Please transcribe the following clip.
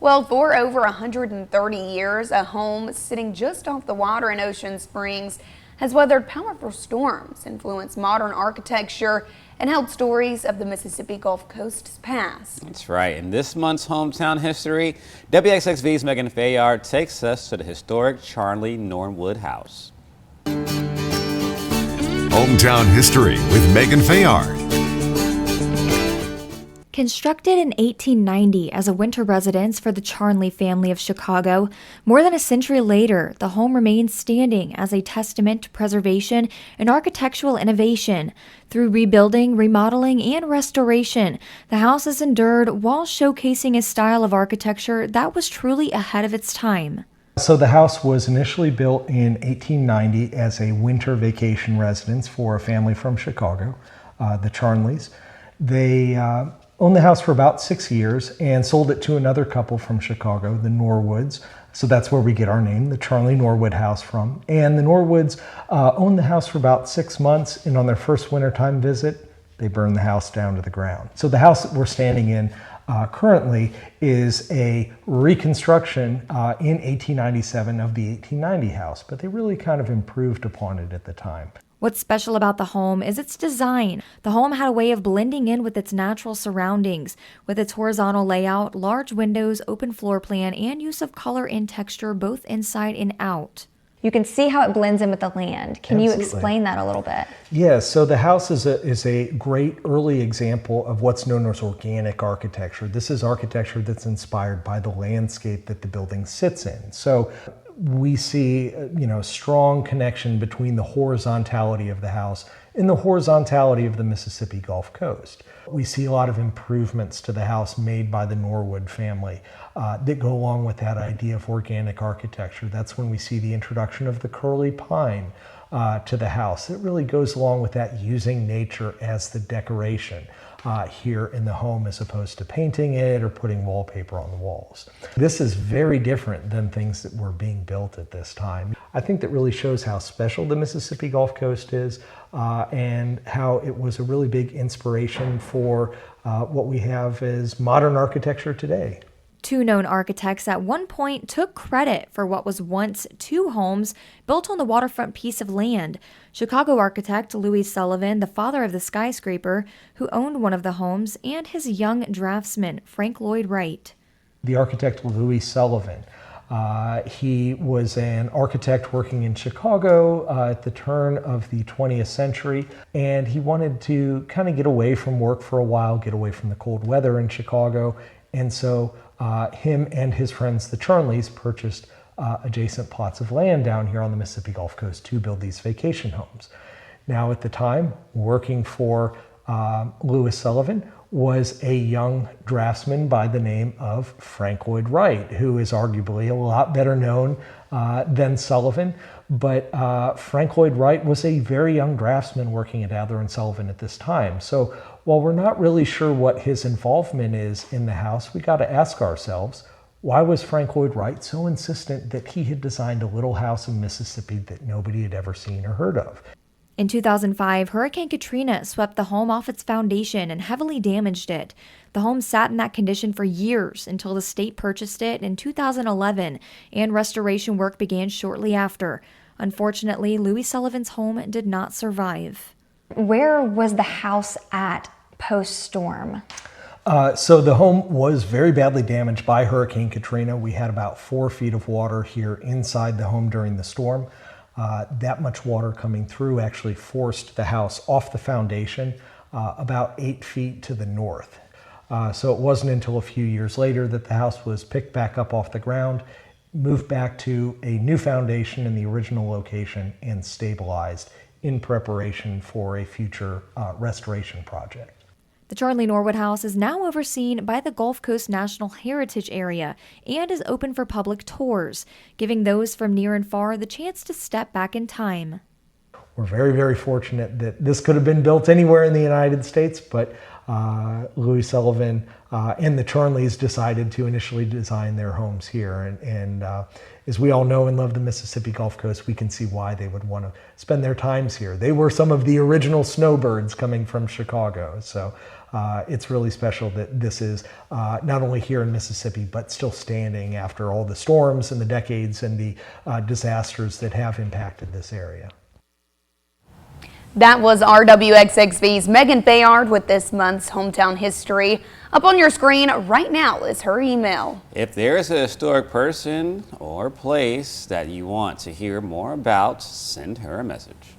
Well, for over 130 years, a home sitting just off the water in Ocean Springs has weathered powerful storms, influenced modern architecture, and held stories of the Mississippi Gulf Coast's past. That's right. In this month's Hometown History, WXXV's Megan Fayard takes us to the historic the-charnley-norwood-house. Hometown History with Megan Fayard. Constructed in 1890 as a winter residence for the Charnley family of Chicago, more than a century later, the home remains standing as a testament to preservation and architectural innovation. Through rebuilding, remodeling, and restoration, the house has endured while showcasing a style of architecture that was truly ahead of its time. So the house was initially built in 1890 as a winter vacation residence for a family from Chicago, the Charnleys. They owned the house for about 6 years and sold it to another couple from Chicago, the Norwoods. So that's where we get our name, the Charnley-Norwood-house from. And the Norwoods owned the house for about 6 months, and on their first wintertime visit, they burned the house down to the ground. So the house that we're standing in currently is a reconstruction in 1897 of the 1890 house, but they really kind of improved upon it at the time. What's special about the home is its design. The home had a way of blending in with its natural surroundings, with its horizontal layout, large windows, open floor plan, and use of color and texture both inside and out. You can see how it blends in with the land. Can Absolutely. you explain that a little bit? Yes, so the house is a great early example of what's known as organic architecture. This is architecture that's inspired by the landscape that the building sits in. So we see, strong connection between the horizontality of the house and the horizontality of the Mississippi Gulf Coast. We see a lot of improvements to the house made by the Norwood family that go along with that idea of organic architecture. That's when we see the introduction of the curly pine to the house. It really goes along with that, using nature as the decoration here in the home, as opposed to painting it or putting wallpaper on the walls. This is very different than things that were being built at this time. I think that really shows how special the Mississippi Gulf Coast is and how it was a really big inspiration for what we have as modern architecture today. Two known architects at one point took credit for what was once two homes built on the waterfront piece of land. Chicago architect Louis Sullivan, the father of the skyscraper, who owned one of the homes, and his young draftsman, Frank Lloyd Wright. The architect Louis Sullivan, he was an architect working in Chicago at the turn of the 20th century, and he wanted to kind of get away from work for a while, get away from the cold weather in Chicago, and so him and his friends, the Charnleys, purchased adjacent plots of land down here on the Mississippi Gulf Coast to build these vacation homes. Now, at the time, working for Louis Sullivan was a young draftsman by the name of Frank Lloyd Wright, who is arguably a lot better known than Sullivan. But Frank Lloyd Wright was a very young draftsman working at Adler & Sullivan at this time. So while we're not really sure what his involvement is in the house, we got to ask ourselves, why was Frank Lloyd Wright so insistent that he had designed a little house in Mississippi that nobody had ever seen or heard of? In 2005, Hurricane Katrina swept the home off its foundation and heavily damaged it. The home sat in that condition for years until the state purchased it in 2011, and restoration work began shortly after. Unfortunately, Louis Sullivan's home did not survive. Where was the house at post-storm? So the home was very badly damaged by Hurricane Katrina. We had about 4 feet of water here inside the home during the storm. That much water coming through actually forced the house off the foundation about 8 feet to the north. So it wasn't until a few years later that the house was picked back up off the ground, moved back to a new foundation in the original location, and stabilized in preparation for a future restoration project. The Charnley-Norwood-house is now overseen by the Gulf Coast National Heritage Area and is open for public tours, giving those from near and far the chance to step back in time. We're very, very fortunate that this could have been built anywhere in the United States, but Louis Sullivan and the Charnleys decided to initially design their homes here. And as we all know and love the Mississippi Gulf Coast, we can see why they would want to spend their times here. They were some of the original snowbirds coming from Chicago. So it's really special that this is not only here in Mississippi, but still standing after all the storms and the decades and the disasters that have impacted this area. That was RWXXV's Megan Bayard with this month's Hometown History. Up on your screen right now is her email. If there's a historic person or place that you want to hear more about, send her a message.